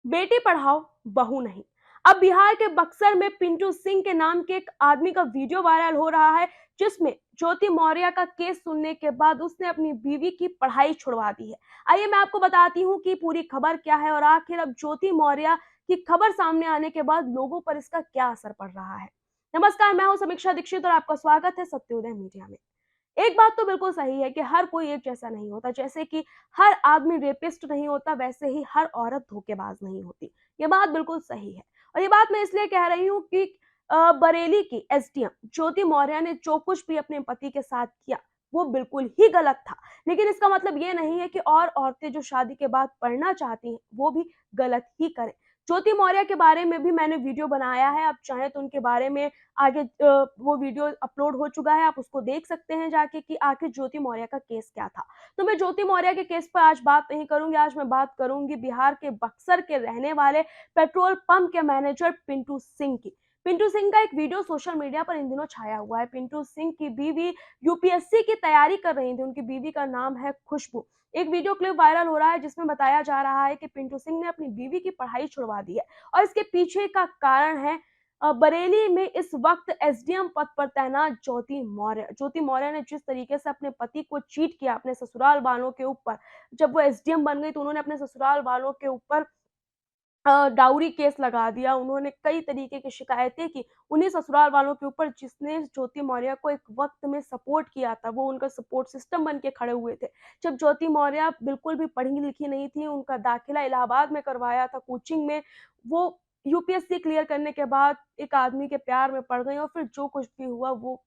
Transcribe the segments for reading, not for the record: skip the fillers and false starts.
बेटी पढ़ाओ बहू नहीं। अब बिहार के बक्सर में पिंटू सिंह के नाम के एक आदमी का वीडियो वायरल हो रहा है, जिसमें ज्योति मौर्य का केस सुनने के बाद उसने अपनी बीवी की पढ़ाई छुड़वा दी है। आइए मैं आपको बताती हूँ कि पूरी खबर क्या है और आखिर अब ज्योति मौर्य की खबर सामने आने के बाद लोगों पर इसका क्या असर पड़ रहा है। नमस्कार, मैं हूं समीक्षा दीक्षित और आपका स्वागत है सत्योदय मीडिया में। एक बात तो बिल्कुल सही है कि हर कोई एक जैसा नहीं होता। जैसे कि हर आदमी रेपिस्ट नहीं होता, वैसे ही हर औरत धोखेबाज नहीं होती। ये बात बिल्कुल सही है और ये बात मैं इसलिए कह रही हूँ कि बरेली की एसडीएम ज्योति मौर्य ने जो कुछ भी अपने पति के साथ किया वो बिल्कुल ही गलत था। लेकिन इसका मतलब ये नहीं है कि और औरतें जो शादी के बाद पढ़ना चाहती हैं वो भी गलत ही करें। ज्योति मौर्य के बारे में भी मैंने वीडियो बनाया है, आप चाहें तो उनके बारे में आगे वो वीडियो अपलोड हो चुका है, आप उसको देख सकते हैं जाके कि आखिर ज्योति मौर्य का केस क्या था। तो मैं ज्योति मौर्य के केस पर आज बात नहीं करूंगी, आज मैं बात करूंगी बिहार के बक्सर के रहने वाले पेट्रोल पंप के मैनेजर पिंटू सिंह की। पिंटू सिंह का एक वीडियो सोशल मीडिया पर इन दिनों छाया हुआ है। पिंटू सिंह की बीवी यूपीएससी की तैयारी कर रही थी, उनकी बीवी का नाम है खुशबू। एक वीडियो क्लिप वायरल हो रहा है जिसमें बताया जा रहा है कि पिंटू सिंह ने अपनी बीवी की पढ़ाई छुड़वा दी है और इसके पीछे का कारण है बरेली में इस वक्त एसडीएम पद पर तैनात ज्योति मौर्य ने जिस तरीके से अपने पति को चीट किया अपने ससुराल वालों के ऊपर। जब वो एसडीएम बन गई तो उन्होंने अपने ससुराल वालों के ऊपर डाउरी केस लगा दिया। उन्होंने कई तरीके की शिकायतें की उन्हीं ससुराल वालों के ऊपर जिसने ज्योति मौर्य को एक वक्त में सपोर्ट किया था। वो उनका सपोर्ट सिस्टम बन के खड़े हुए थे। जब ज्योति मौर्य बिल्कुल भी पढ़ी लिखी नहीं थी, उनका दाखिला इलाहाबाद में करवाया था कोचिंग में, वो यूपीएससी क्लियर करने के बाद एक आदमी के प्यार में पड़ गई और फिर जो कुछ भी हुआ वो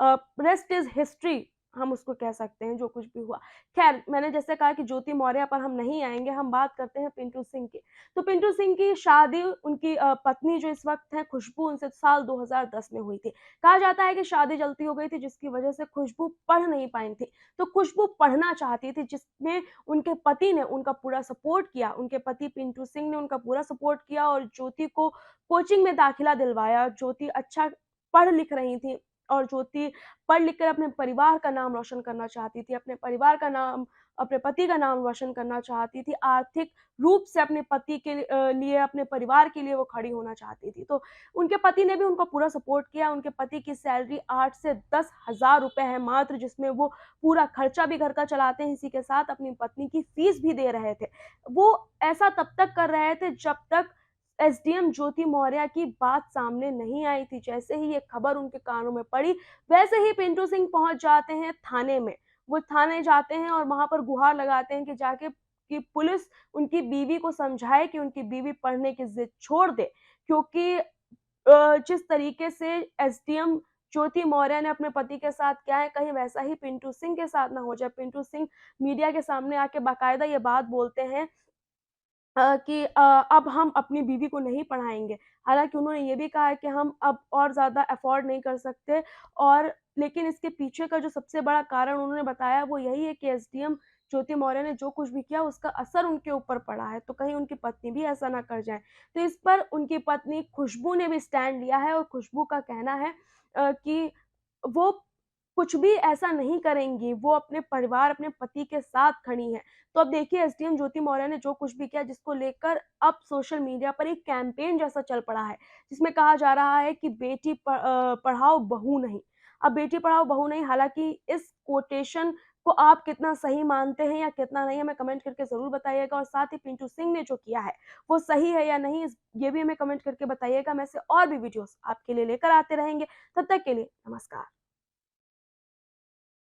रेस्ट इज हिस्ट्री, हम उसको कह सकते हैं। जो कुछ भी हुआ, खैर मैंने जैसे कहा कि ज्योति मौर्य पर हम नहीं आएंगे, हम बात करते हैं पिंटू सिंह की। तो पिंटू सिंह की शादी उनकी पत्नी जो इस वक्त है खुशबू, उनसे साल 2010 में हुई थी। कहा जाता है कि शादी जल्दी हो गई थी जिसकी वजह से खुशबू पढ़ नहीं पाई थी। तो खुशबू पढ़ना चाहती थी, जिसमें उनके पति ने उनका पूरा सपोर्ट किया। उनके पति पिंटू सिंह ने उनका पूरा सपोर्ट किया और ज्योति को कोचिंग में दाखिला दिलवाया। ज्योति अच्छा पढ़ लिख रही थी और ज्योति पढ़ लिख कर अपने परिवार का नाम रोशन करना चाहती थी, अपने परिवार का नाम, अपने पति का नाम रोशन करना चाहती थी। आर्थिक रूप से अपने पति के लिए, अपने परिवार के लिए वो खड़ी होना चाहती थी। तो उनके पति ने भी उनका पूरा सपोर्ट किया। उनके पति की सैलरी 8 से 10,000 रुपए है मात्र, जिसमें वो पूरा खर्चा भी घर का चलाते हैं, इसी के साथ अपनी पत्नी की फीस भी दे रहे थे। वो ऐसा तब तक कर रहे थे जब तक एसडीएम ज्योति मौर्य की बात सामने नहीं आई थी। जैसे ही ये खबर उनके कानों में पड़ी, वैसे ही पिंटू सिंह पहुंच जाते हैं थाने में। वो थाने जाते हैं और वहां पर गुहार लगाते हैं कि जाके कि पुलिस उनकी बीवी को समझाए कि उनकी बीवी पढ़ने की जिद छोड़ दे, क्योंकि जिस तरीके से एसडीएम ज्योति मौर्य ने अपने पति के साथ किया है, कहीं वैसा ही पिंटू सिंह के साथ ना हो जाए। पिंटू सिंह मीडिया के सामने आके बाकायदा ये बात बोलते हैं कि अब हम अपनी बीवी को नहीं पढ़ाएँगे। हालाँकि उन्होंने ये भी कहा है कि हम अब और ज़्यादा अफ़ोर्ड नहीं कर सकते, और लेकिन इसके पीछे का जो सबसे बड़ा कारण उन्होंने बताया वो यही है कि एसडीएम ज्योति मौर्य ने जो कुछ भी किया उसका असर उनके ऊपर पड़ा है, तो कहीं उनकी पत्नी भी ऐसा ना कर जाए। तो इस पर उनकी पत्नी खुशबू ने भी स्टैंड लिया है और खुशबू का कहना है कि वो कुछ भी ऐसा नहीं करेंगी, वो अपने परिवार, अपने पति के साथ खड़ी हैं। तो अब देखिए एसडीएम ज्योति मौर्य ने जो कुछ भी किया, जिसको लेकर अब सोशल मीडिया पर एक कैंपेन जैसा चल पड़ा है, जिसमें कहा जा रहा है कि बेटी पढ़ाओ बहू नहीं। अब बेटी पढ़ाओ बहू नहीं, हालाँकि इस कोटेशन को आप कितना सही मानते हैं या कितना नहीं, हमें कमेंट करके ज़रूर बताइएगा और साथ ही पिंटू सिंह ने जो किया है, वो सही है या नहीं, ये भी हमें कमेंट करके बताइएगा। मैं ऐसे और भी वीडियोज़ आपके लिए लेकर आते रहेंगे। तब तक के लिए नमस्कार।